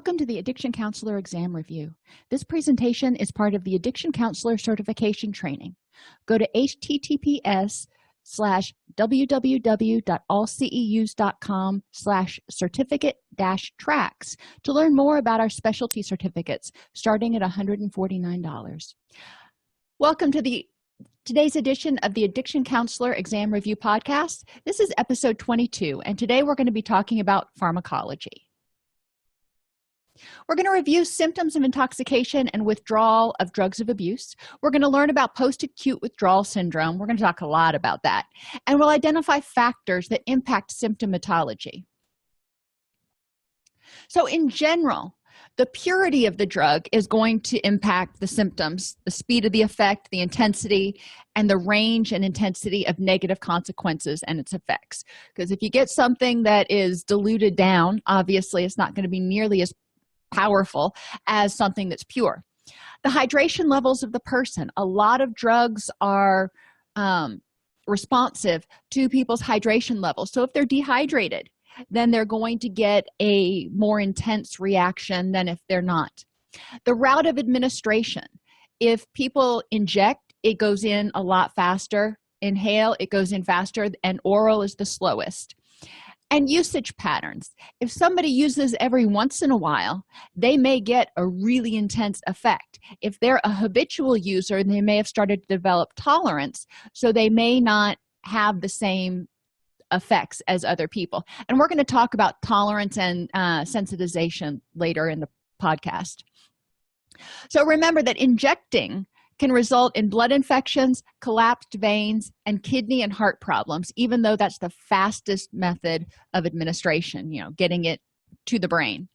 Welcome to the Addiction Counselor Exam Review. This presentation is part of the Addiction Counselor Certification Training. Go to https:/www.allceus.com/certificate-tracks to learn more about our specialty certificates starting at $149. Welcome to today's edition of the Addiction Counselor Exam Review podcast. This is episode 22, and today we're going to be talking about pharmacology. We're going to review symptoms of intoxication and withdrawal of drugs of abuse. We're going to learn about post-acute withdrawal syndrome. We're going to talk a lot about that. And we'll identify factors that impact symptomatology. So in general, the purity of the drug is going to impact the symptoms, the speed of the effect, the intensity, and the range and intensity of negative consequences and its effects. Because if you get something that is diluted down, obviously it's not going to be nearly as powerful as something that's pure. The hydration levels of the person. A lot of drugs are responsive to people's hydration levels. So if they're dehydrated, then they're going to get a more intense reaction than if they're not. The route of administration. If people inject, it goes in a lot faster. Inhale, it goes in faster, and oral is the slowest. And usage patterns. If somebody uses every once in a while, they may get a really intense effect. If they're a habitual user, they may have started to develop tolerance, so they may not have the same effects as other people. And we're going to talk about tolerance and sensitization later in the podcast. So remember that injecting can result in blood infections, collapsed veins, and kidney and heart problems, even though that's the fastest method of administration, getting it to the brain.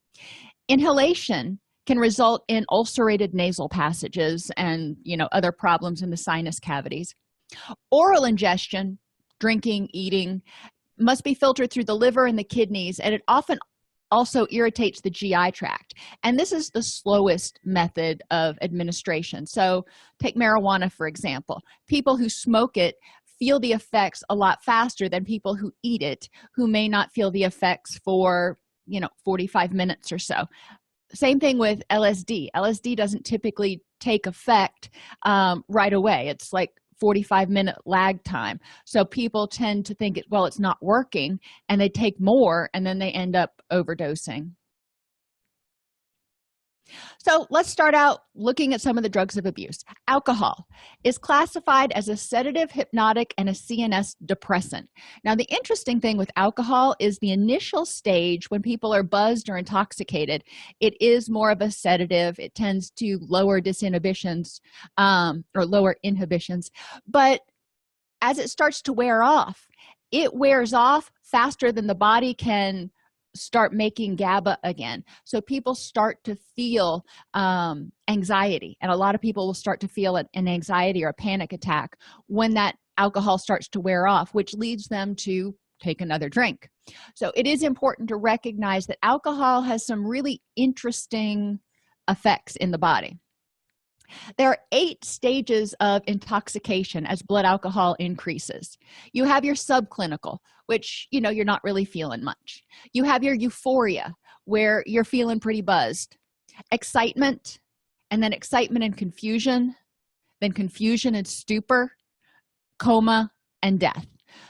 Inhalation can result in ulcerated nasal passages and, other problems in the sinus cavities. Oral ingestion, drinking, eating, must be filtered through the liver and the kidneys, and it often also irritates the GI tract. And this is the slowest method of administration. So take marijuana, for example. People who smoke it feel the effects a lot faster than people who eat it, who may not feel the effects for, 45 minutes or so. Same thing with LSD. LSD doesn't typically take effect right away. It's like 45-minute lag time. So people tend to think, it's not working, and they take more, and then they end up overdosing. So let's start out looking at some of the drugs of abuse. Alcohol is classified as a sedative, hypnotic, and a CNS depressant. Now, the interesting thing with alcohol is the initial stage when people are buzzed or intoxicated, it is more of a sedative. It tends to lower disinhibitions or lower inhibitions. But as it starts to wear off, it wears off faster than the body can start making GABA again. So people start to feel anxiety, and a lot of people will start to feel an anxiety or a panic attack when that alcohol starts to wear off, which leads them to take another drink. So it is important to recognize that alcohol has some really interesting effects in the body. There are 8 stages of intoxication as blood alcohol increases. You have your subclinical, which, you're not really feeling much. You have your euphoria, where you're feeling pretty buzzed. Excitement, and then excitement and confusion, then confusion and stupor, coma, and death.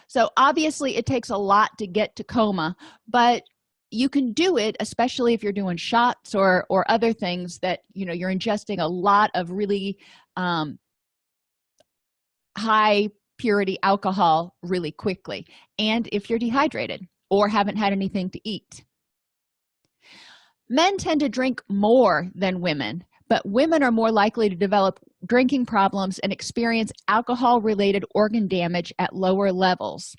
So obviously it takes a lot to get to coma, but you can do it, especially if you're doing shots or other things that, you're ingesting a lot of really high purity alcohol really quickly, and if you're dehydrated or haven't had anything to eat. Men tend to drink more than women, but women are more likely to develop drinking problems and experience alcohol-related organ damage at lower levels.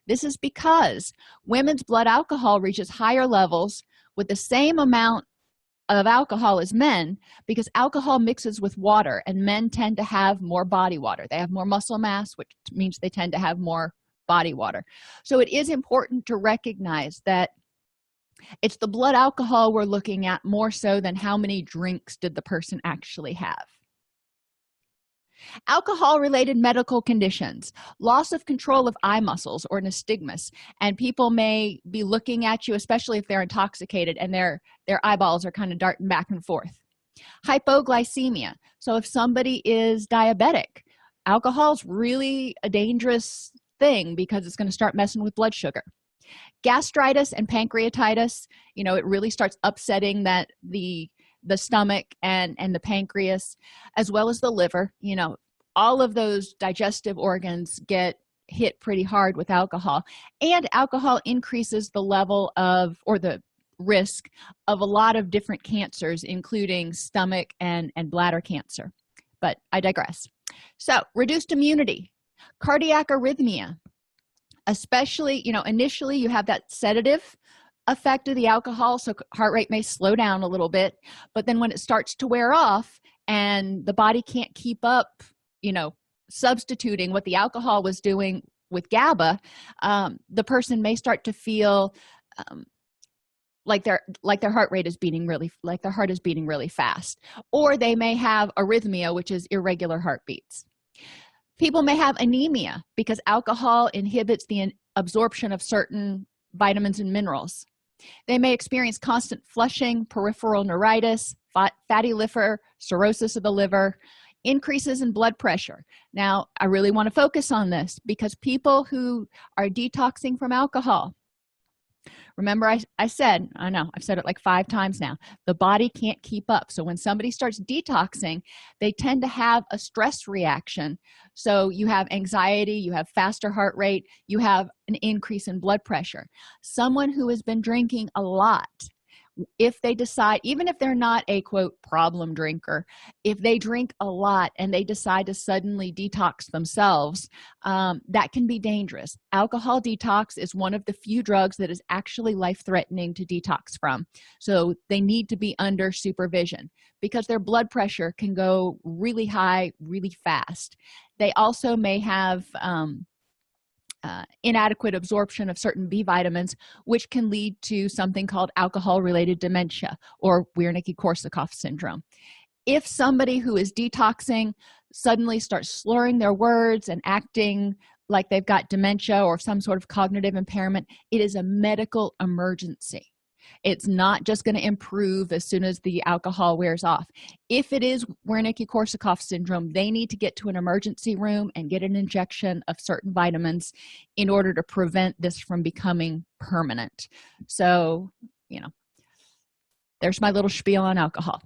This is because women's blood alcohol reaches higher levels with the same amount of alcohol as men, because alcohol mixes with water, and men tend to have more body water. They have more muscle mass, which means they tend to have more body water. So it is important to recognize that it's the blood alcohol we're looking at more so than how many drinks did the person actually have. Alcohol-related medical conditions, loss of control of eye muscles or nystagmus, and people may be looking at you, especially if they're intoxicated, and their eyeballs are kind of darting back and forth. Hypoglycemia, so if somebody is diabetic, alcohol's really a dangerous thing because it's going to start messing with blood sugar. Gastritis and pancreatitis, it really starts upsetting the stomach and the pancreas, as well as the liver. All of those digestive organs get hit pretty hard with alcohol, and alcohol increases the level of, or the risk of, a lot of different cancers, including stomach and bladder cancer. But I digress. So reduced immunity, cardiac arrhythmia, especially initially you have that sedative effect of the alcohol, so heart rate may slow down a little bit, but then when it starts to wear off and the body can't keep up substituting what the alcohol was doing with GABA, the person may start to feel like their heart rate is beating really, like their heart is beating really fast, or they may have arrhythmia, which is irregular heartbeats. People may have anemia because alcohol inhibits the absorption of certain vitamins and minerals. They may experience constant flushing, peripheral neuritis, fatty liver, cirrhosis of the liver, increases in blood pressure. Now, I really want to focus on this because people who are detoxing from alcohol, remember I said, I know I've said it like 5 times now, the body can't keep up. So when somebody starts detoxing, they tend to have a stress reaction. So you have anxiety, you have faster heart rate, you have an increase in blood pressure. Someone who has been drinking a lot, if they decide, even if they're not a quote problem drinker, if they drink a lot and they decide to suddenly detox themselves, that can be dangerous. Alcohol detox is one of the few drugs that is actually life-threatening to detox from, so they need to be under supervision because their blood pressure can go really high really fast. They also may have inadequate absorption of certain B vitamins, which can lead to something called alcohol-related dementia or Wernicke-Korsakoff syndrome. If somebody who is detoxing suddenly starts slurring their words and acting like they've got dementia or some sort of cognitive impairment, it is a medical emergency. It's not just going to improve as soon as the alcohol wears off. If it is Wernicke-Korsakoff syndrome, they need to get to an emergency room and get an injection of certain vitamins in order to prevent this from becoming permanent. So, there's my little spiel on alcohol.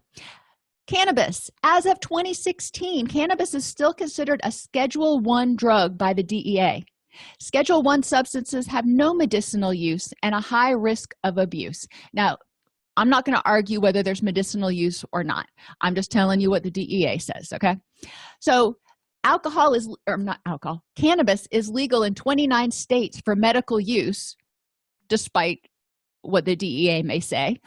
Cannabis. As of 2016, cannabis is still considered a Schedule I drug by the DEA. Schedule I substances have no medicinal use and a high risk of abuse. Now, I'm not going to argue whether there's medicinal use or not. I'm just telling you what the DEA says, okay? So cannabis is legal in 29 states for medical use, despite what the DEA may say.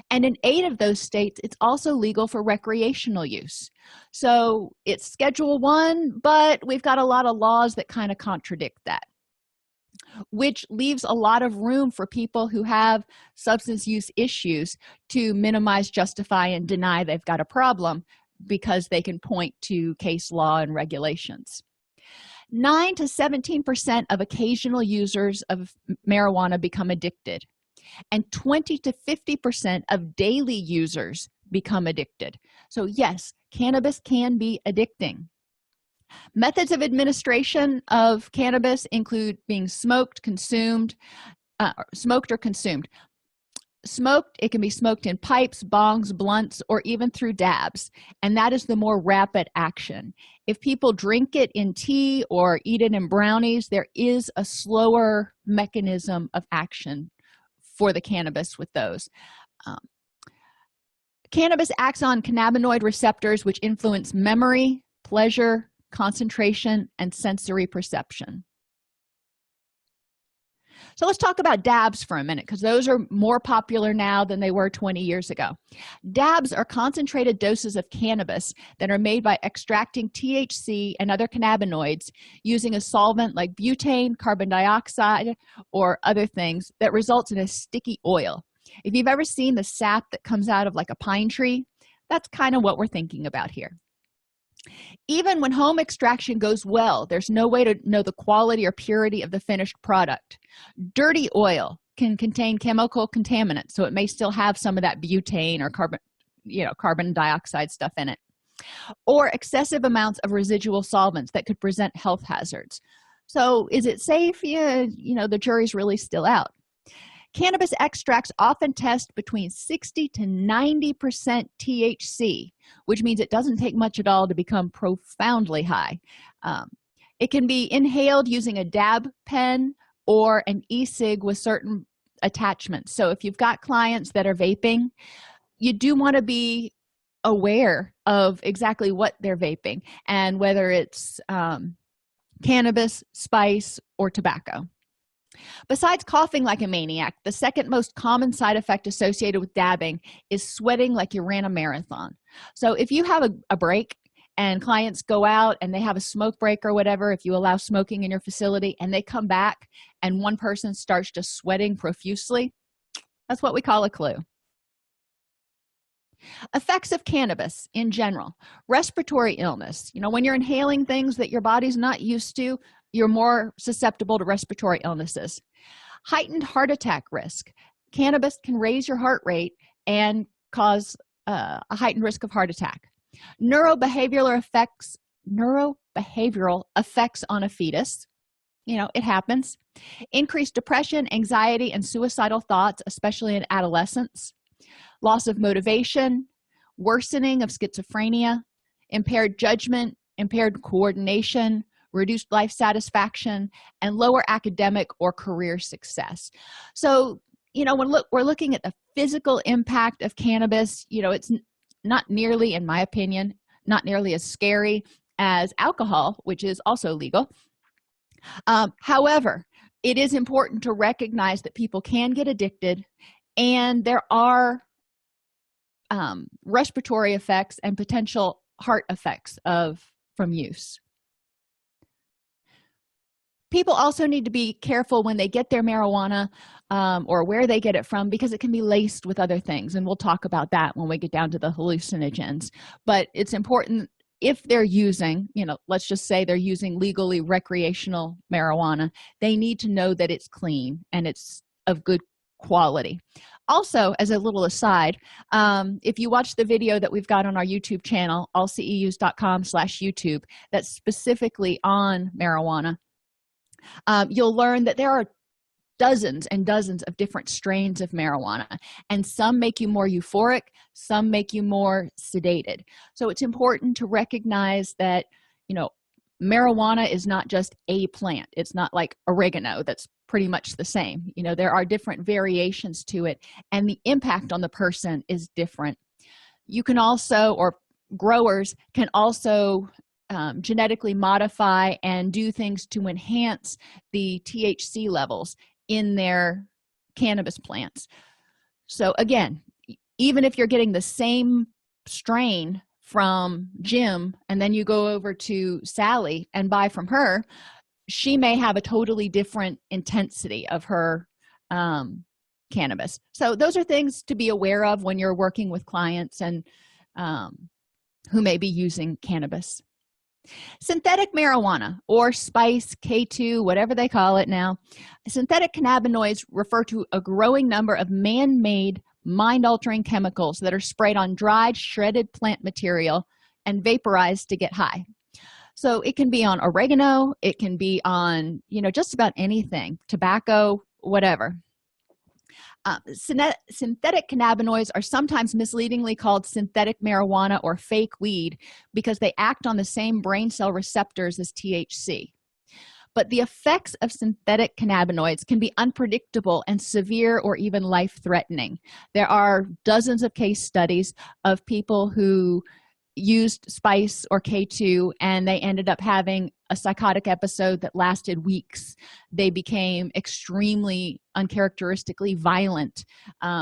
And in 8 of those states, it's also legal for recreational use. So it's Schedule I, but we've got a lot of laws that kind of contradict that, which leaves a lot of room for people who have substance use issues to minimize, justify, and deny they've got a problem because they can point to case law and regulations. 9 to 17% of occasional users of marijuana become addicted, and 20 to 50% of daily users become addicted. So yes, cannabis can be addicting. Methods of administration of cannabis include being smoked, consumed, smoked or consumed. Smoked, it can be smoked in pipes, bongs, blunts, or even through dabs, and that is the more rapid action. If people drink it in tea or eat it in brownies, there is a slower mechanism of action for the cannabis with those. Cannabis acts on cannabinoid receptors, which influence memory, pleasure, concentration, and sensory perception. So let's talk about dabs for a minute, because those are more popular now than they were 20 years ago. Dabs are concentrated doses of cannabis that are made by extracting THC and other cannabinoids using a solvent like butane, carbon dioxide, or other things that results in a sticky oil. If you've ever seen the sap that comes out of like a pine tree, that's kind of what we're thinking about here. Even when home extraction goes well, there's no way to know the quality or purity of the finished product. Dirty oil can contain chemical contaminants, so it may still have some of that butane or carbon dioxide stuff in it, or excessive amounts of residual solvents that could present health hazards. So is it safe? Yeah, the jury's really still out. Cannabis extracts often test between 60 to 90% THC, which means it doesn't take much at all to become profoundly high. It can be inhaled using a dab pen or an e-cig with certain attachments. So if you've got clients that are vaping, you do want to be aware of exactly what they're vaping and whether it's cannabis, spice, or tobacco. Besides coughing like a maniac, the second most common side effect associated with dabbing is sweating like you ran a marathon. So if you have a break and clients go out and they have a smoke break or whatever, if you allow smoking in your facility and they come back and one person starts just sweating profusely, that's what we call a clue. Effects of cannabis in general. Respiratory illness. When you're inhaling things that your body's not used to, you're more susceptible to respiratory illnesses. Heightened heart attack risk. Cannabis can raise your heart rate and cause a heightened risk of heart attack. Neurobehavioral effects on a fetus. It happens. Increased depression, anxiety, and suicidal thoughts, especially in adolescence. Loss of motivation, worsening of schizophrenia, impaired judgment, impaired coordination, reduced life satisfaction, and lower academic or career success. So, when we're looking at the physical impact of cannabis, it's not nearly, in my opinion, not nearly as scary as alcohol, which is also legal. However, it is important to recognize that people can get addicted, and there are respiratory effects and potential heart effects from use. People also need to be careful when they get their marijuana or where they get it from, because it can be laced with other things, and we'll talk about that when we get down to the hallucinogens. But it's important, if they're using, let's just say they're using legally recreational marijuana, they need to know that it's clean and it's of good quality. Also, as a little aside, if you watch the video that we've got on our YouTube channel, allceus.com/YouTube, that's specifically on marijuana, you'll learn that there are dozens and dozens of different strains of marijuana, and some make you more euphoric, some make you more sedated. So it's important to recognize that marijuana is not just a plant. It's not like oregano that's pretty much the same. There are different variations to it, and the impact on the person is different. You can also, or growers can also genetically modify and do things to enhance the THC levels in their cannabis plants. So again, even if you're getting the same strain from Jim and then you go over to Sally and buy from her, she may have a totally different intensity of her cannabis. So those are things to be aware of when you're working with clients and who may be using cannabis. Synthetic marijuana, or spice, K2, whatever they call it now. Synthetic cannabinoids refer to a growing number of man-made, mind-altering chemicals that are sprayed on dried, shredded plant material and vaporized to get high. So it can be on oregano, it can be on, just about anything, tobacco, whatever. Synthetic cannabinoids are sometimes misleadingly called synthetic marijuana or fake weed because they act on the same brain cell receptors as THC. But the effects of synthetic cannabinoids can be unpredictable and severe or even life-threatening. There are dozens of case studies of people who used spice or K2 and they ended up having a psychotic episode that lasted weeks. They became extremely uncharacteristically violent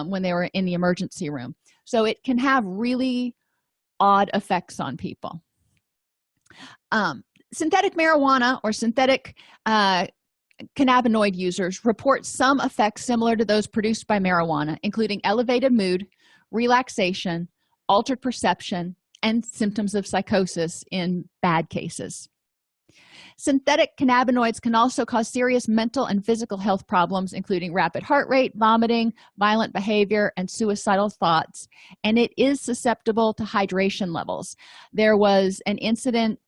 when they were in the emergency room. So it can have really odd effects on people. Synthetic marijuana or synthetic cannabinoid users report some effects similar to those produced by marijuana, including elevated mood, relaxation, altered perception, and symptoms of psychosis in bad cases. Synthetic cannabinoids can also cause serious mental and physical health problems, including rapid heart rate, vomiting, violent behavior, and suicidal thoughts, and it is susceptible to hydration levels. There was an incident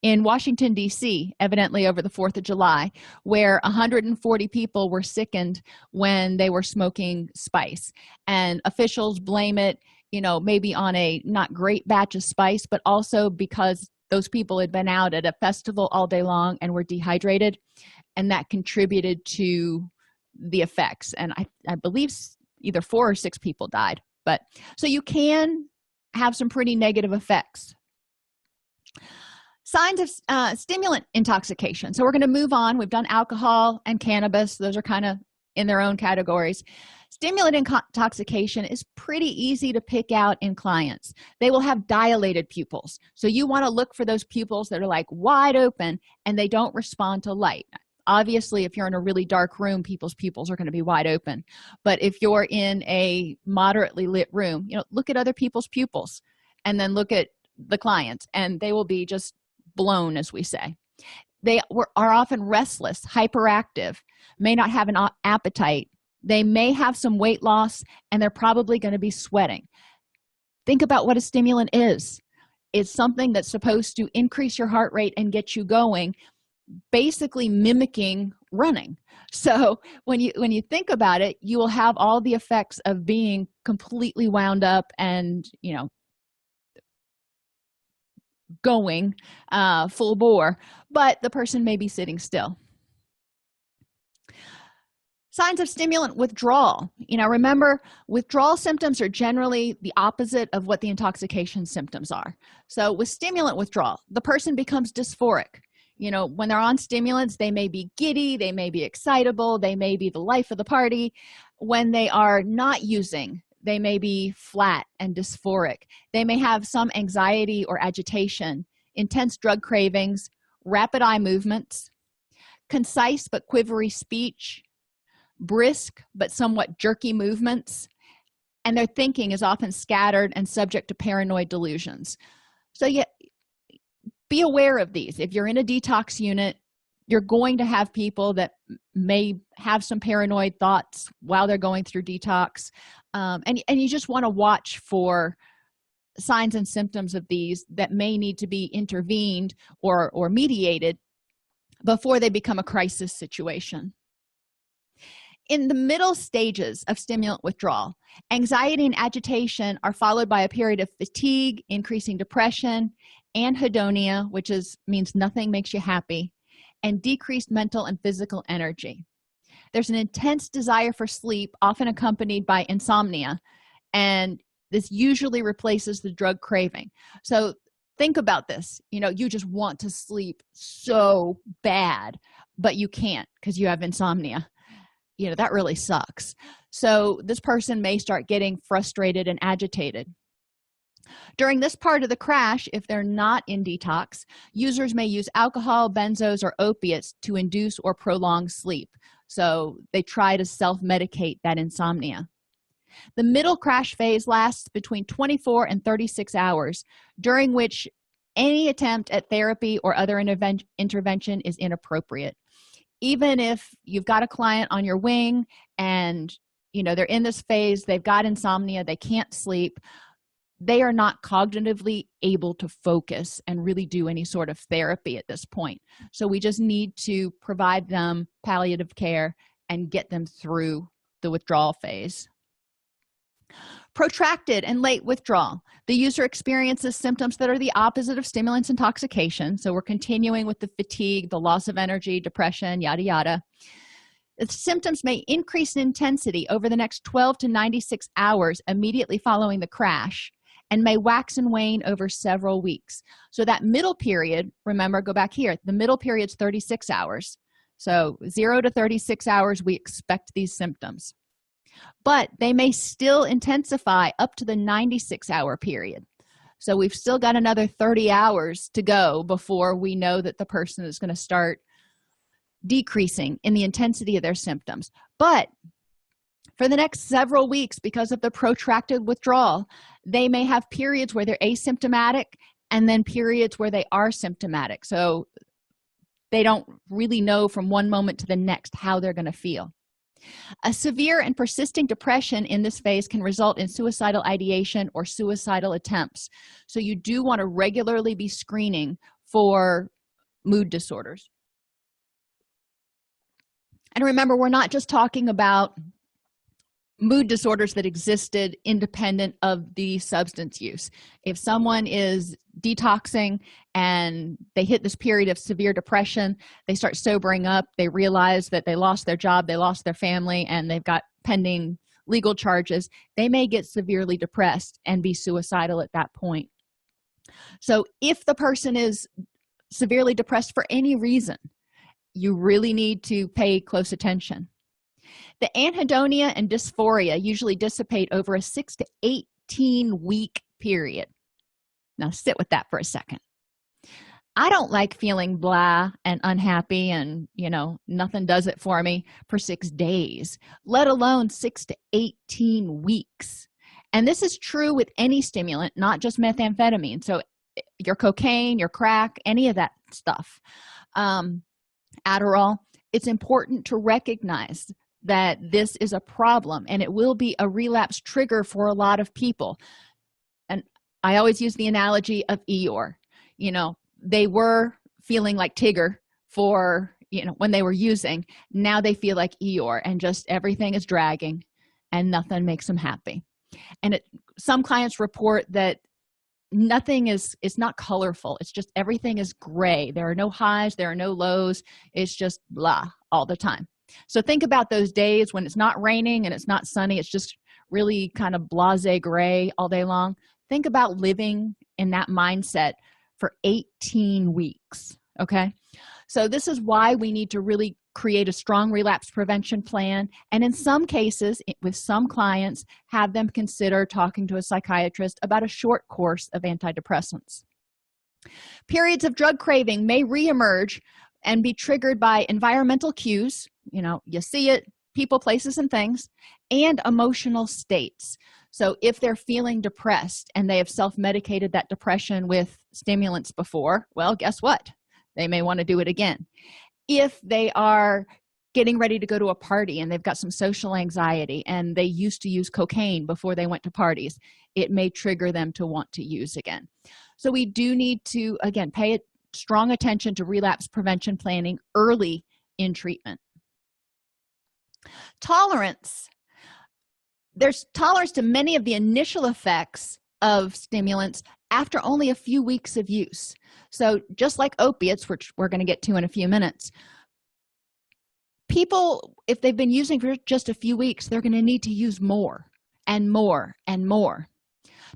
in Washington, D.C., evidently over the 4th of July, where 140 people were sickened when they were smoking spice. And officials blame it, maybe on a not great batch of spice, but also because those people had been out at a festival all day long and were dehydrated, and that contributed to the effects. And I believe either 4 or 6 people died. But so you can have some pretty negative effects. Signs of stimulant intoxication. So we're going to move on. We've done alcohol and cannabis. Those are kind of in their own categories. Stimulant intoxication is pretty easy to pick out in clients. They will have dilated pupils. So you want to look for those pupils that are like wide open and they don't respond to light. Obviously, if you're in a really dark room, people's pupils are going to be wide open. But if you're in a moderately lit room, look at other people's pupils and then look at the clients, and they will be just blown, as we say. They are often restless, hyperactive, may not have an appetite. They may have some weight loss, and they're probably going to be sweating. Think about what a stimulant is. It's something that's supposed to increase your heart rate and get you going, basically mimicking running. So when you think about it, you will have all the effects of being completely wound up and going full bore, but the person may be sitting still. Signs of stimulant withdrawal. Remember, withdrawal symptoms are generally the opposite of what the intoxication symptoms are. So with stimulant withdrawal, the person becomes dysphoric. When they're on stimulants, they may be giddy, they may be excitable, they may be the life of the party. When they are not using, they may be flat and dysphoric. They may have some anxiety or agitation, intense drug cravings, rapid eye movements, concise but quivery speech, brisk but somewhat jerky movements, and their thinking is often scattered and subject to paranoid delusions. So be aware of these. If you're in a detox unit, you're going to have people that may have some paranoid thoughts while they're going through detox, and you just want to watch for signs and symptoms of these that may need to be intervened or mediated before they become a crisis situation. In the middle stages of stimulant withdrawal, anxiety and agitation are followed by a period of fatigue, increasing depression, anhedonia, which means nothing makes you happy, and decreased mental and physical energy. There's an intense desire for sleep, often accompanied by insomnia, and this usually replaces the drug craving. So think about this. You just want to sleep so bad, but you can't because you have insomnia. That really sucks. So this person may start getting frustrated and agitated. During this part of the crash, if they're not in detox, users may use alcohol, benzos, or opiates to induce or prolong sleep. So they try to self-medicate that insomnia. The middle crash phase lasts between 24 and 36 hours, during which any attempt at therapy or other intervention is inappropriate. Even if you've got a client on your wing and they're in this phase, they've got insomnia, they can't sleep, they are not cognitively able to focus and really do any sort of therapy at this point. So we just need to provide them palliative care and get them through the withdrawal phase. Protracted and late withdrawal. The user experiences symptoms that are the opposite of stimulants intoxication. So we're continuing with the fatigue, the loss of energy, depression, yada, yada. The symptoms may increase in intensity over the next 12 to 96 hours immediately following the crash and may wax and wane over several weeks. So that middle period, remember, go back here, the middle period's 36 hours. So 0 to 36 hours, we expect these symptoms. But they may still intensify up to the 96-hour period. So we've still got another 30 hours to go before we know that the person is going to start decreasing in the intensity of their symptoms. But For the next several weeks, because of the protracted withdrawal, they may have periods where they're asymptomatic and then periods where they are symptomatic. So they don't really know from one moment to the next how they're going to feel. A severe and persisting depression in this phase can result in suicidal ideation or suicidal attempts. So you do want to regularly be screening for mood disorders. And remember, we're not just talking about mood disorders that existed independent of the substance use. If someone is detoxing and they hit this period of severe depression, they start sobering up, they realize that they lost their job, they lost their family, and they've got pending legal charges, they may get severely depressed and be suicidal at that point. So if the person is severely depressed for any reason, you really need to pay close attention. The anhedonia and dysphoria usually dissipate over a 6 to 18-week period. Now sit with that for a second. I don't like feeling blah and unhappy and, nothing does it for me for 6 days, let alone 6 to 18 weeks. And this is true with any stimulant, not just methamphetamine. So your cocaine, your crack, any of that stuff. Adderall, it's important to recognize that this is a problem and it will be a relapse trigger for a lot of people. And I always use the analogy of Eeyore. They were feeling like Tigger for when they were using. Now they feel like Eeyore, and just everything is dragging and nothing makes them happy. And some clients report that nothing is, it's not colorful, it's just everything is gray. There are no highs, there are no lows, it's just blah all the time. So think about those days when it's not raining and it's not sunny, it's just really kind of blasé gray all day long. Think about living in that mindset for 18 weeks. Okay, so this is why we need to really create a strong relapse prevention plan, and in some cases with some clients, have them consider talking to a psychiatrist about a short course of antidepressants. Periods of drug craving may reemerge and be triggered by environmental cues, you see it, people, places, and things, and emotional states. So if they're feeling depressed and they have self-medicated that depression with stimulants before, well, guess what? They may want to do it again. If they are getting ready to go to a party and they've got some social anxiety and they used to use cocaine before they went to parties, it may trigger them to want to use again. So we do need to, again, pay strong attention to relapse prevention planning early in treatment. Tolerance. There's tolerance to many of the initial effects of stimulants after only a few weeks of use. So just like opiates, which we're going to get to in a few minutes, people, if they've been using for just a few weeks, they're going to need to use more and more and more.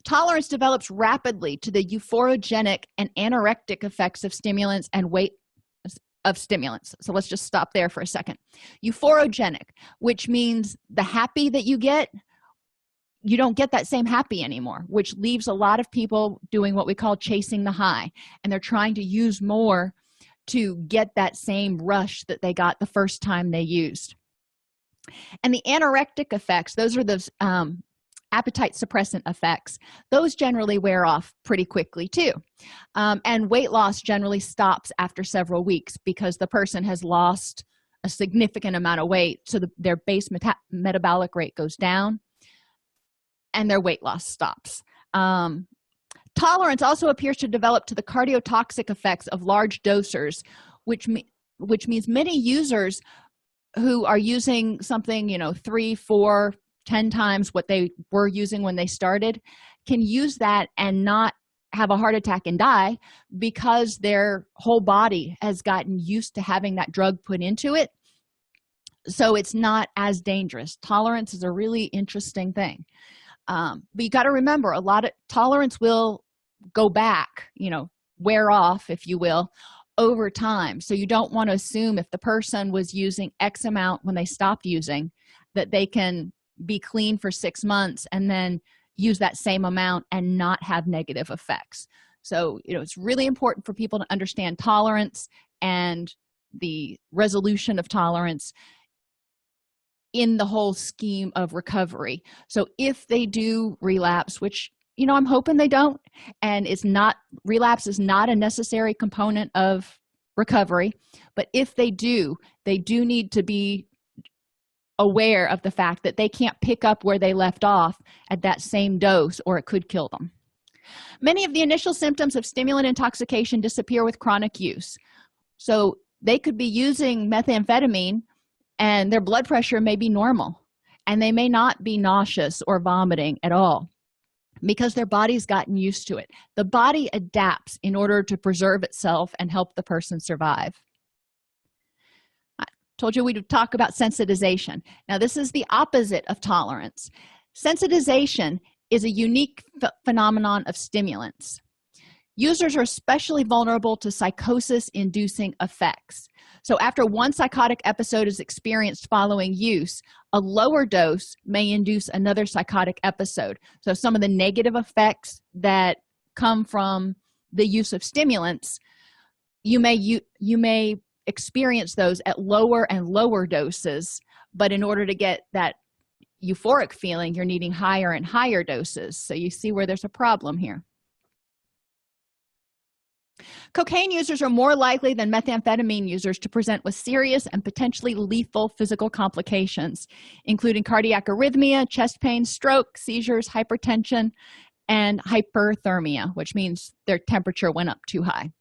Tolerance develops rapidly to the euphorogenic and anorectic effects of stimulants and weight of stimulants. So let's just stop there for a second. Euphorogenic, which means the happy that you get, you don't get that same happy anymore, which leaves a lot of people doing what we call chasing the high, and they're trying to use more to get that same rush that they got the first time they used. And the anorectic effects, those are those appetite suppressant effects, those generally wear off pretty quickly too. And weight loss generally stops after several weeks because the person has lost a significant amount of weight, so their base metabolic rate goes down and their weight loss stops. Tolerance also appears to develop to the cardiotoxic effects of large dosers, which means many users who are using something 3, 4, 10 times what they were using when they started can use that and not have a heart attack and die because their whole body has gotten used to having that drug put into it. So it's not as dangerous. Tolerance is a really interesting thing. But you got to remember, a lot of tolerance will go back, wear off, if you will, over time. So you don't want to assume if the person was using X amount when they stopped using, that they can be clean for 6 months and then use that same amount and not have negative effects. So, it's really important for people to understand tolerance and the resolution of tolerance in the whole scheme of recovery. So if they do relapse, which I'm hoping they don't, and relapse is not a necessary component of recovery, but if they do need to be aware of the fact that they can't pick up where they left off at that same dose, or it could kill them. Many of the initial symptoms of stimulant intoxication disappear with chronic use. So they could be using methamphetamine and their blood pressure may be normal, and they may not be nauseous or vomiting at all because their body's gotten used to it. The body adapts in order to preserve itself and help the person survive. I told you we'd talk about sensitization. Now, this is the opposite of tolerance. Sensitization is a unique phenomenon of stimulants. Users are especially vulnerable to psychosis-inducing effects. So after one psychotic episode is experienced following use, a lower dose may induce another psychotic episode. So some of the negative effects that come from the use of stimulants, you may experience those at lower and lower doses, but in order to get that euphoric feeling, you're needing higher and higher doses. So you see where there's a problem here. Cocaine users are more likely than methamphetamine users to present with serious and potentially lethal physical complications, including cardiac arrhythmia, chest pain, stroke, seizures, hypertension, and hyperthermia, which means their temperature went up too high.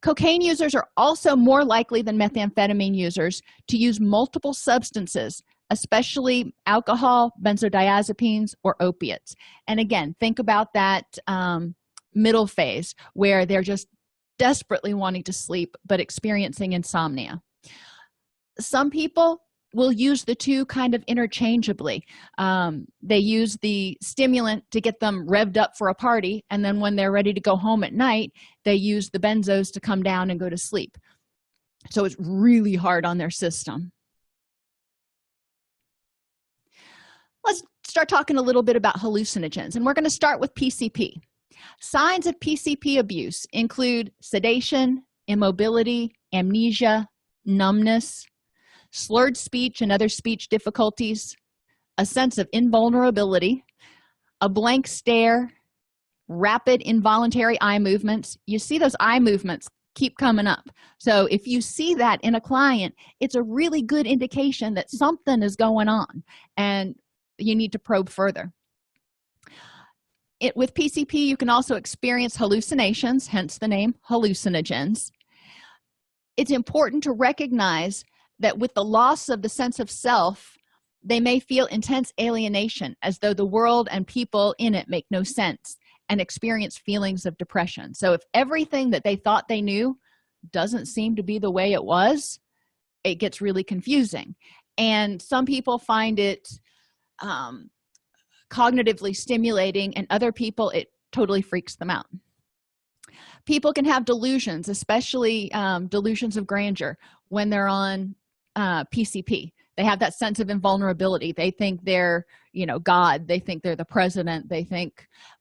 Cocaine users are also more likely than methamphetamine users to use multiple substances, especially alcohol, benzodiazepines, or opiates. And again, think about that middle phase where they're just desperately wanting to sleep but experiencing insomnia. Some people will use the two kind of interchangeably. They use the stimulant to get them revved up for a party, and then when they're ready to go home at night, they use the benzos to come down and go to sleep. So it's really hard on their system. Let's start talking a little bit about hallucinogens, and we're going to start with PCP. Signs of PCP abuse include sedation, immobility, amnesia, numbness, slurred speech and other speech difficulties, a sense of invulnerability, a blank stare, rapid involuntary eye movements. You see those eye movements keep coming up. So if you see that in a client, it's a really good indication that something is going on and you need to probe further. With PCP, you can also experience hallucinations, hence the name hallucinogens. It's important to recognize that with the loss of the sense of self, they may feel intense alienation, as though the world and people in it make no sense, and experience feelings of depression. So if everything that they thought they knew doesn't seem to be the way it was, it gets really confusing. And some people find it cognitively stimulating, and other people it totally freaks them out. People can have delusions, especially delusions of grandeur, when they're on PCP. They have that sense of invulnerability. They think they're God. They think they're the president.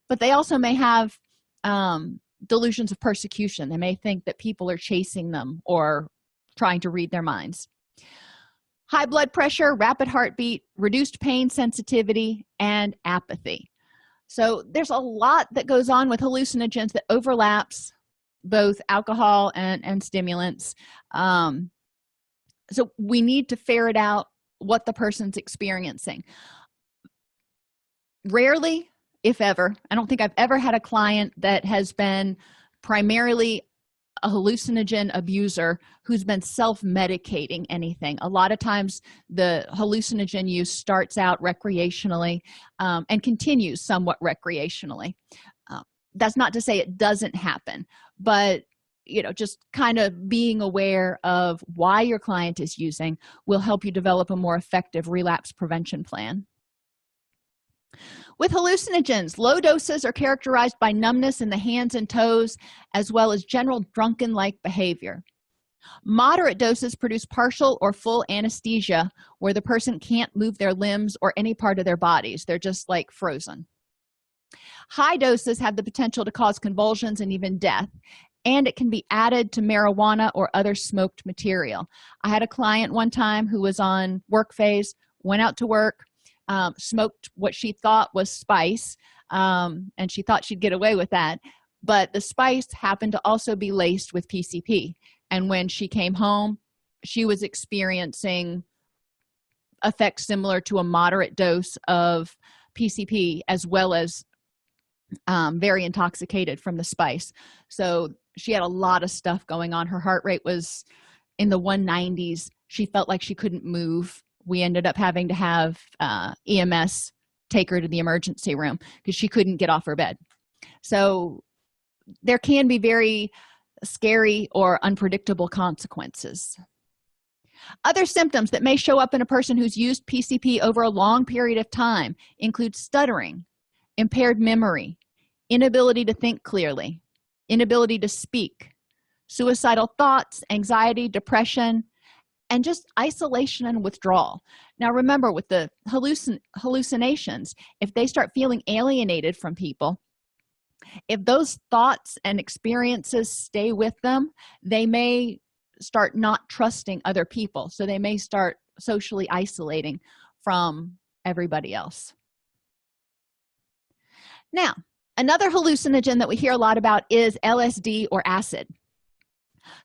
But they also may have delusions of persecution. They may think that people are chasing them or trying to read their minds. High blood pressure, rapid heartbeat, reduced pain sensitivity, and apathy. So there's a lot that goes on with hallucinogens that overlaps both alcohol and stimulants. So we need to ferret out what the person's experiencing. Rarely, if ever, I don't think I've ever had a client that has been primarily a hallucinogen abuser who's been self-medicating anything. A lot of times the hallucinogen use starts out recreationally and continues somewhat recreationally. That's not to say it doesn't happen, but just kind of being aware of why your client is using will help you develop a more effective relapse prevention plan. With hallucinogens, low doses are characterized by numbness in the hands and toes, as well as general drunken-like behavior. Moderate doses produce partial or full anesthesia, where the person can't move their limbs or any part of their bodies. They're just like frozen. High doses have the potential to cause convulsions and even death, and it can be added to marijuana or other smoked material. I had a client one time who was on work phase went out to work, smoked what she thought was spice, and she thought she'd get away with that, but the spice happened to also be laced with PCP. And when she came home, she was experiencing effects similar to a moderate dose of PCP, as well as very intoxicated from the spice. So she had a lot of stuff going on. Her heart rate was in the 190s. She felt like she couldn't move. We ended up having to have EMS take her to the emergency room because she couldn't get off her bed. So there can be very scary or unpredictable consequences. Other symptoms that may show up in a person who's used PCP over a long period of time include stuttering, impaired memory, inability to think clearly, inability to speak, suicidal thoughts, anxiety, depression, and just isolation and withdrawal. Now remember, with the hallucinations, if they start feeling alienated from people, if those thoughts and experiences stay with them, they may start not trusting other people. So they may start socially isolating from everybody else. Now, another hallucinogen that we hear a lot about is LSD or acid.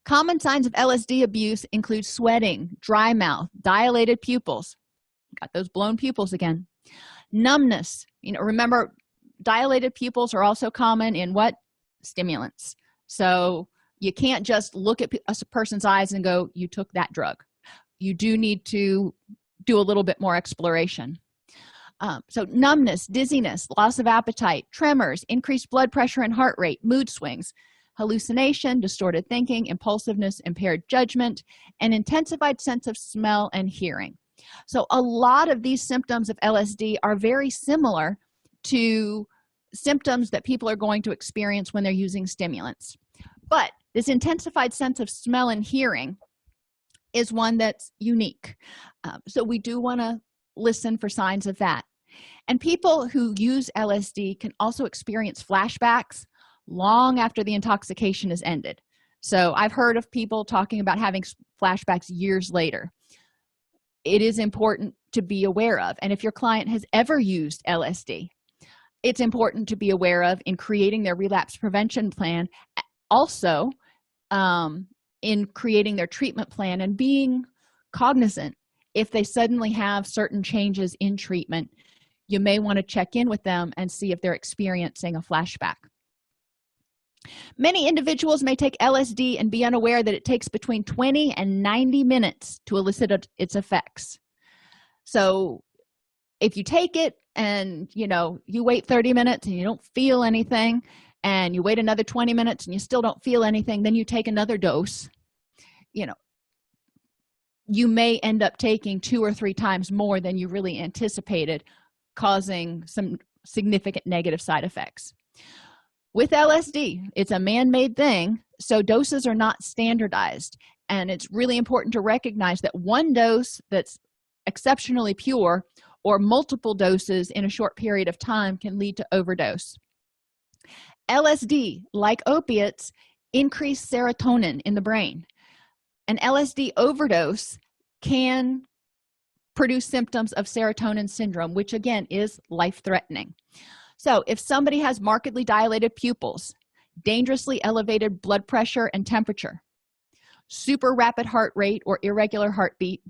Common signs of LSD abuse include sweating, dry mouth, dilated pupils. Got those blown pupils again. Numbness. Remember, dilated pupils are also common in what? Stimulants. So you can't just look at a person's eyes and go, you took that drug. You do need to do a little bit more exploration. So numbness, dizziness, loss of appetite, tremors, increased blood pressure and heart rate, mood swings, hallucination, distorted thinking, impulsiveness, impaired judgment, and intensified sense of smell and hearing. So a lot of these symptoms of LSD are very similar to symptoms that people are going to experience when they're using stimulants. But this intensified sense of smell and hearing is one that's unique. So we do want to listen for signs of that. And people who use LSD can also experience flashbacks long after the intoxication is ended. So I've heard of people talking about having flashbacks years later. It is important to be aware of. And if your client has ever used LSD, it's important to be aware of in creating their relapse prevention plan, also in creating their treatment plan, and being cognizant if they suddenly have certain changes in treatment. You may want to check in with them and see if they're experiencing a flashback. Many individuals may take LSD and be unaware that it takes between 20 and 90 minutes to elicit its effects. So if you take it and you wait 30 minutes and you don't feel anything, and you wait another 20 minutes and you still don't feel anything, then you take another dose, you may end up taking 2 or 3 times more than you really anticipated, causing some significant negative side effects. With LSD, it's a man-made thing, so doses are not standardized, and it's really important to recognize that one dose that's exceptionally pure or multiple doses in a short period of time can lead to overdose. LSD, like opiates, increase serotonin in the brain. An LSD overdose can produce symptoms of serotonin syndrome, which again is life-threatening. So if somebody has markedly dilated pupils, dangerously elevated blood pressure and temperature, super rapid heart rate or irregular heartbeat,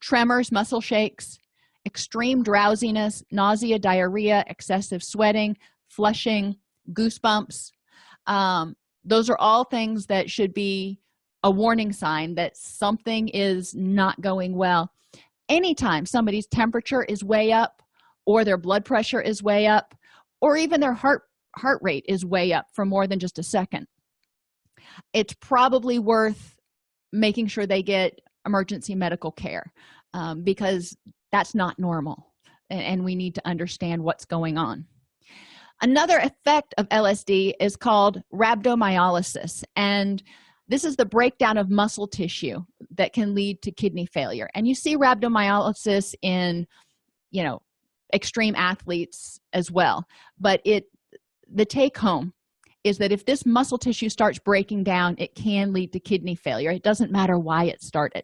tremors, muscle shakes, extreme drowsiness, nausea, diarrhea, excessive sweating, flushing, goosebumps, those are all things that should be a warning sign that something is not going well. Anytime somebody's temperature is way up, or their blood pressure is way up, or even their heart rate is way up for more than just a second, it's probably worth making sure they get emergency medical care, because that's not normal, and we need to understand what's going on. Another effect of LSD is called rhabdomyolysis, and this is the breakdown of muscle tissue that can lead to kidney failure. And you see rhabdomyolysis in extreme athletes as well. But the take home is that if this muscle tissue starts breaking down, it can lead to kidney failure. It doesn't matter why it started.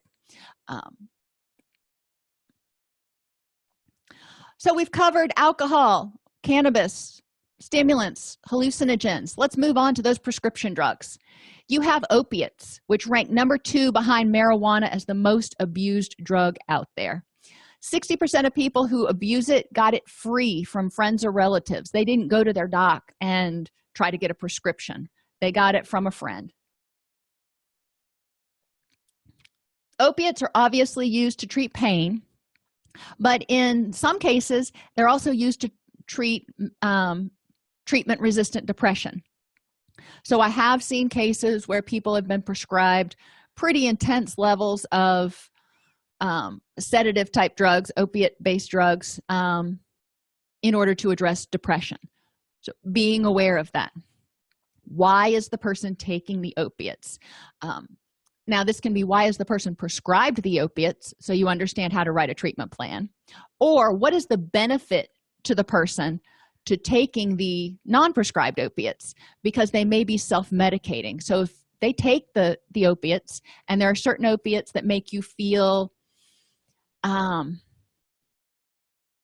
So we've covered alcohol, cannabis, stimulants, hallucinogens. Let's move on to those prescription drugs. You have opiates, which rank number 2 behind marijuana as the most abused drug out there. 60% of people who abuse it got it free from friends or relatives. They didn't go to their doc and try to get a prescription. They got it from a friend. Opiates are obviously used to treat pain, but in some cases, they're also used to treat treatment-resistant depression. So I have seen cases where people have been prescribed pretty intense levels of sedative-type drugs, opiate-based drugs, in order to address depression. So being aware of that. Why is the person taking the opiates? Now, this can be, why is the person prescribed the opiates, so you understand how to write a treatment plan, or what is the benefit to the person to taking the non-prescribed opiates, because they may be self-medicating. So if they take the opiates, and there are certain opiates that make you feel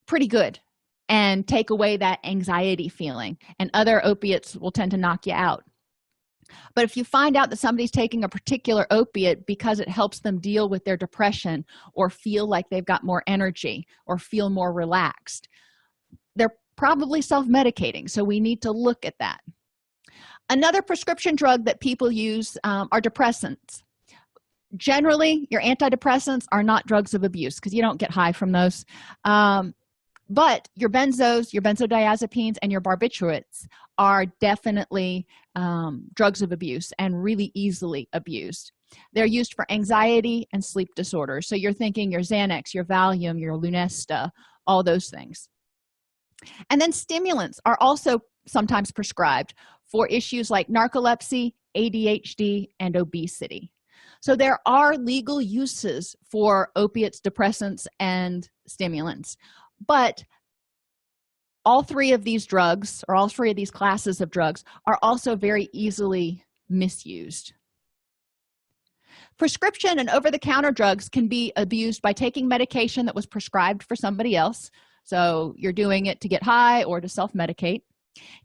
pretty good and take away that anxiety feeling, and other opiates will tend to knock you out. But if you find out that somebody's taking a particular opiate because it helps them deal with their depression, or feel like they've got more energy, or feel more relaxed, they're probably self-medicating. So we need to look at that. Another prescription drug that people use are depressants. Generally, your antidepressants are not drugs of abuse because you don't get high from those. But your benzos, your benzodiazepines, and your barbiturates are definitely drugs of abuse and really easily abused. They're used for anxiety and sleep disorders. So you're thinking your Xanax, your Valium, your Lunesta, all those things. And then stimulants are also sometimes prescribed for issues like narcolepsy, ADHD, and obesity. So there are legal uses for opiates, depressants, and stimulants. But all 3 of these drugs, or all 3 of these classes of drugs, are also very easily misused. Prescription and over-the-counter drugs can be abused by taking medication that was prescribed for somebody else. So you're doing it to get high or to self-medicate.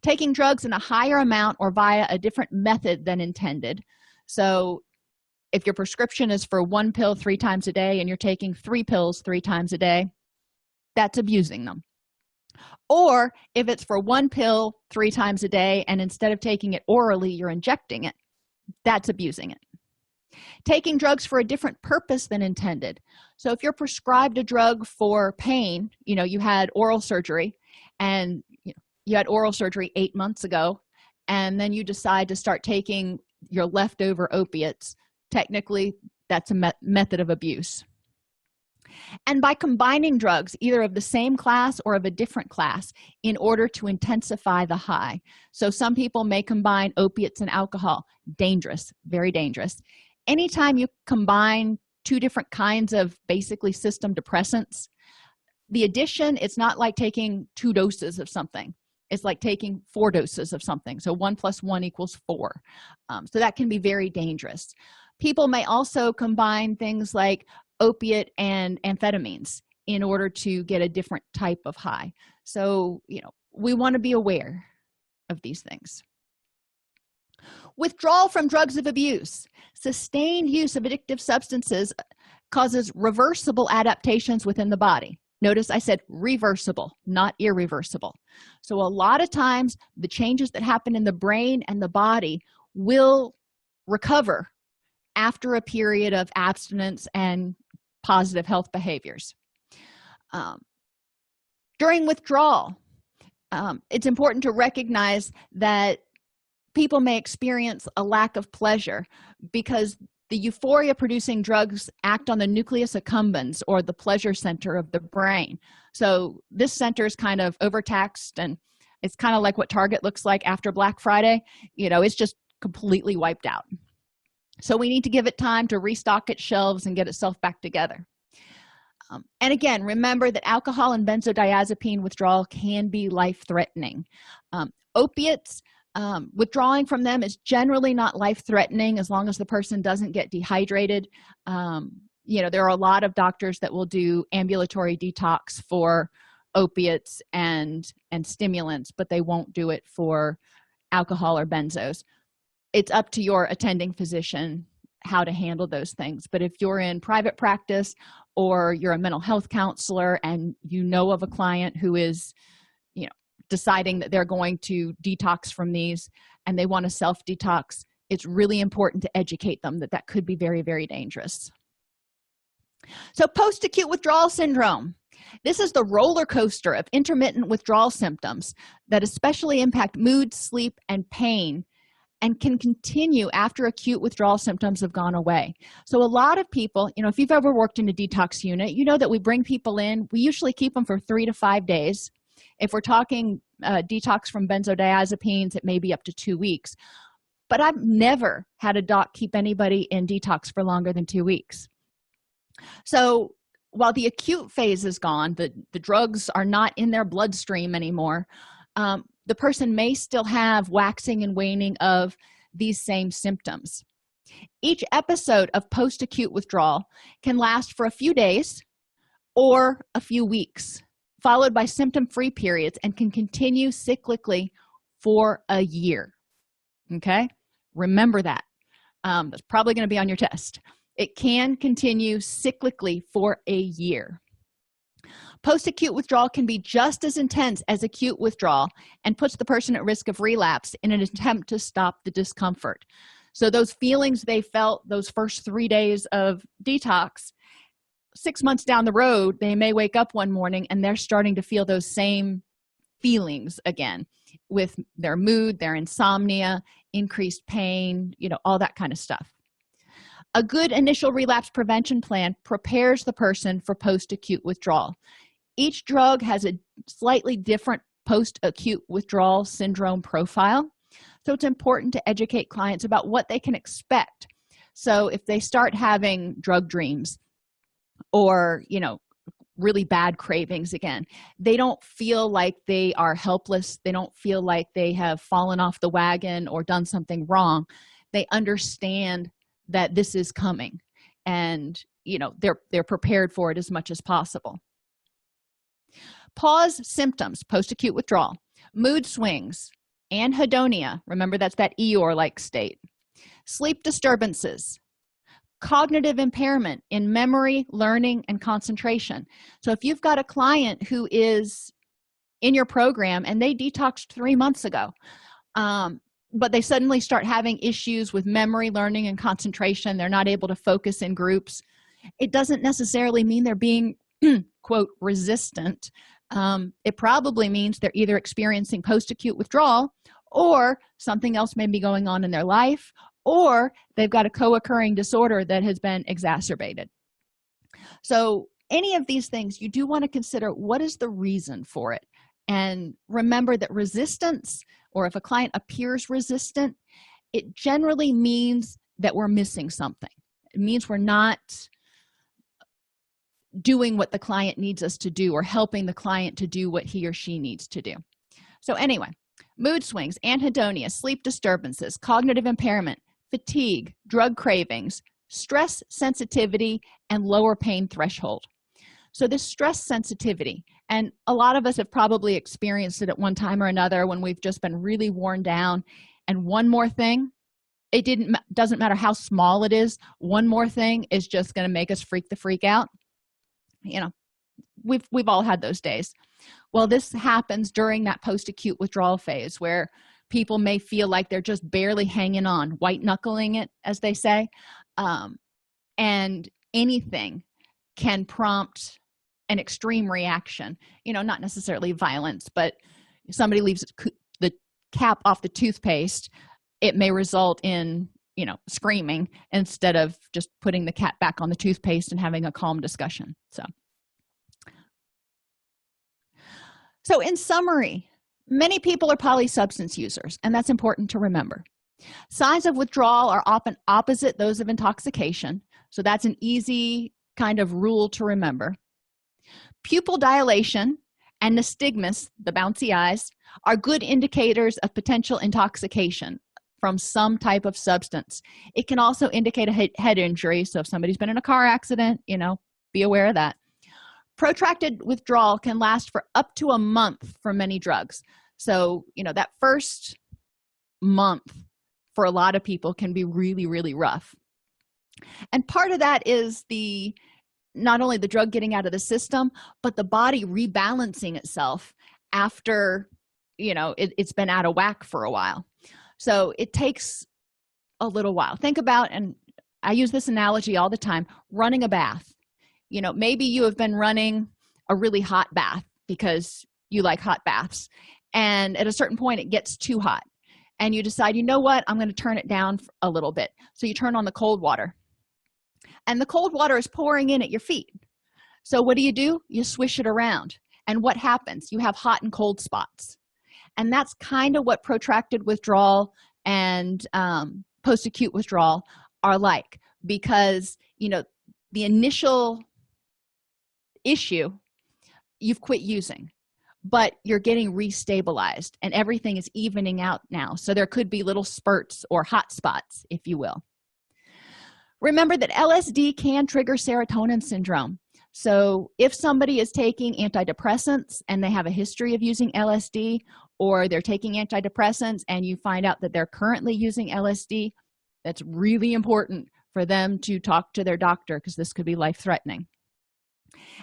Taking drugs in a higher amount or via a different method than intended. So if your prescription is for 1 pill 3 times a day and you're taking 3 pills 3 times a day, that's abusing them. Or if it's for 1 pill 3 times a day and instead of taking it orally, you're injecting it, that's abusing it. Taking drugs for a different purpose than intended. So if you're prescribed a drug for pain, you had oral surgery, and you had oral surgery 8 months ago, and then you decide to start taking your leftover opiates, technically that's a method of abuse. And by combining drugs, either of the same class or of a different class, in order to intensify the high. So some people may combine opiates and alcohol. Dangerous, very dangerous. Anytime you combine 2 different kinds of basically system depressants, the addition, it's not like taking 2 doses of something. It's like taking 4 doses of something. So 1 + 1 = 4. So that can be very dangerous. People may also combine things like opiate and amphetamines in order to get a different type of high. So, we want to be aware of these things. Withdrawal from drugs of abuse. Sustained use of addictive substances causes reversible adaptations within the body. Notice I said reversible, not irreversible. So a lot of times the changes that happen in the brain and the body will recover after a period of abstinence and positive health behaviors. During withdrawal, it's important to recognize that people may experience a lack of pleasure because the euphoria-producing drugs act on the nucleus accumbens, or the pleasure center of the brain. So this center is kind of overtaxed, and it's kind of like what Target looks like after Black Friday. It's just completely wiped out. So we need to give it time to restock its shelves and get itself back together. And again, remember that alcohol and benzodiazepine withdrawal can be life-threatening. Opiates, withdrawing from them is generally not life-threatening as long as the person doesn't get dehydrated. There are a lot of doctors that will do ambulatory detox for opiates and stimulants, but they won't do it for alcohol or benzos. It's up to your attending physician how to handle those things. But if you're in private practice or you're a mental health counselor and you know of a client who is, deciding that they're going to detox from these and they want to self-detox, it's really important to educate them that could be very, very dangerous. So post-acute withdrawal syndrome. This is the roller coaster of intermittent withdrawal symptoms that especially impact mood, sleep, and pain, and can continue after acute withdrawal symptoms have gone away. So a lot of people, if you've ever worked in a detox unit, you know that we bring people in. We usually keep them for 3 to 5 days. If we're talking detox from benzodiazepines, it may be up to 2 weeks. But I've never had a doc keep anybody in detox for longer than 2 weeks. So while the acute phase is gone, the drugs are not in their bloodstream anymore, the person may still have waxing and waning of these same symptoms. Each episode of post-acute withdrawal can last for a few days or a few weeks, followed by symptom-free periods, and can continue cyclically for a year. Okay? Remember that. That's probably going to be on your test. It can continue cyclically for a year. Post-acute withdrawal can be just as intense as acute withdrawal and puts the person at risk of relapse in an attempt to stop the discomfort. So those feelings they felt those first 3 days of detox, 6 months down the road, they may wake up one morning and they're starting to feel those same feelings again with their mood, their insomnia, increased pain, all that kind of stuff. A good initial relapse prevention plan prepares the person for post-acute withdrawal. Each drug has a slightly different post-acute withdrawal syndrome profile, so it's important to educate clients about what they can expect. So if they start having drug dreams or, really bad cravings again, they don't feel like they are helpless. They don't feel like they have fallen off the wagon or done something wrong. They understand that this is coming, and they're prepared for it as much as possible. Pause symptoms post-acute withdrawal: mood swings, anhedonia, remember that's that Eeyore-like state, sleep disturbances, cognitive impairment in memory, learning, and concentration. So if you've got a client who is in your program and they detoxed 3 months ago, but they suddenly start having issues with memory, learning, and concentration, they're not able to focus in groups, it doesn't necessarily mean they're being, quote, resistant. It probably means they're either experiencing post-acute withdrawal, or something else may be going on in their life, or they've got a co-occurring disorder that has been exacerbated. So any of these things, you do want to consider what is the reason for it. And remember that resistance, or if a client appears resistant, it generally means that we're missing something. It means we're not doing what the client needs us to do or helping the client to do what he or she needs to do. So anyway, mood swings, anhedonia, sleep disturbances, cognitive impairment, fatigue, drug cravings, stress sensitivity, and lower pain threshold. So this stress sensitivity, and a lot of us have probably experienced it at one time or another when we've just been really worn down, and one more thing, doesn't matter how small it is, one more thing is just going to make us freak the freak out. We've all had those days. Well, this happens during that post-acute withdrawal phase where people may feel like they're just barely hanging on, white knuckling it, as they say, and anything can prompt an extreme reaction. Not necessarily violence, but somebody leaves the cap off the toothpaste, it may result in screaming instead of just putting the cap back on the toothpaste and having a calm discussion. So in summary, many people are polysubstance users, and that's important to remember. Signs of withdrawal are often opposite those of intoxication, so that's an easy kind of rule to remember. Pupil dilation and nystagmus, the bouncy eyes, are good indicators of potential intoxication from some type of substance. It can also indicate a head injury, so if somebody's been in a car accident, be aware of that. Protracted withdrawal can last for up to a month for many drugs. So, that first month for a lot of people can be really, really rough. And part of that is not only the drug getting out of the system, but the body rebalancing itself after, it's been out of whack for a while. So it takes a little while. Think about, and I use this analogy all the time, running a bath. Maybe you have been running a really hot bath because you like hot baths, and at a certain point it gets too hot and you decide, you know what, I'm going to turn it down a little bit. So you turn on the cold water, and the cold water is pouring in at your feet. So what do? You swish it around, and what happens? You have hot and cold spots. And that's kind of what protracted withdrawal and post-acute withdrawal are like, because the initial issue, you've quit using, but you're getting restabilized and everything is evening out now. So there could be little spurts or hot spots, if you will. Remember that LSD can trigger serotonin syndrome. So if somebody is taking antidepressants and they have a history of using LSD, or they're taking antidepressants and you find out that they're currently using LSD, that's really important for them to talk to their doctor, because this could be life-threatening.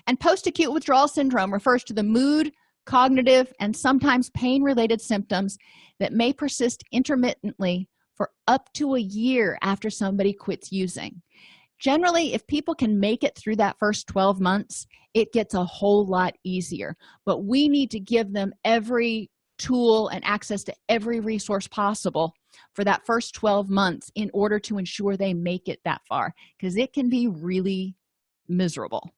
And post-acute withdrawal syndrome refers to the mood, cognitive, and sometimes pain-related symptoms that may persist intermittently for up to a year after somebody quits using. Generally, if people can make it through that first 12 months, it gets a whole lot easier. But we need to give them every tool and access to every resource possible for that first 12 months in order to ensure they make it that far, because it can be really miserable.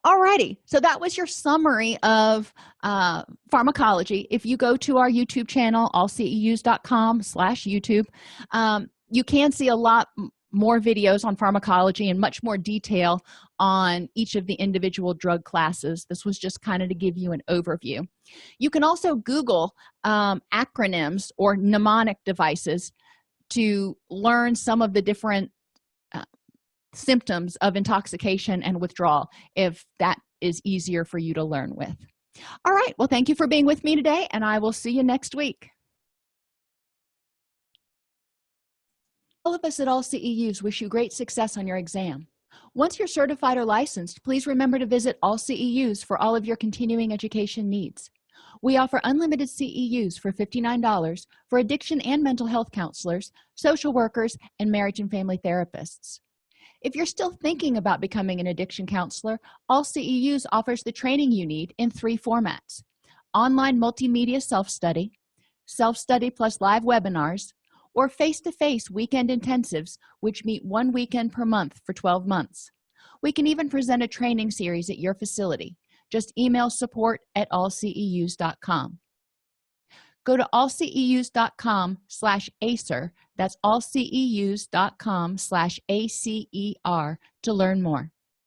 Alrighty, so that was your summary of pharmacology. If you go to our YouTube channel, allceus.com/YouTube, you can see a lot more videos on pharmacology and much more detail on each of the individual drug classes. This was just kind of to give you an overview. You can also Google acronyms or mnemonic devices to learn some of the different symptoms of intoxication and withdrawal, if that is easier for you to learn with. All right, well, thank you for being with me today, and I will see you next week. All of us at AllCEUs wish you great success on your exam. Once you're certified or licensed, please remember to visit AllCEUs for all of your continuing education needs. We offer unlimited CEUs for $59 for addiction and mental health counselors, social workers, and marriage and family therapists. If you're still thinking about becoming an addiction counselor, AllCEUs offers the training you need in 3 formats: online multimedia self-study plus live webinars, or face-to-face weekend intensives, which meet 1 weekend per month for 12 months. We can even present a training series at your facility. Just email support@allceus.com. Go to allceus.com/ACER. That's allceus.com/ACER to learn more.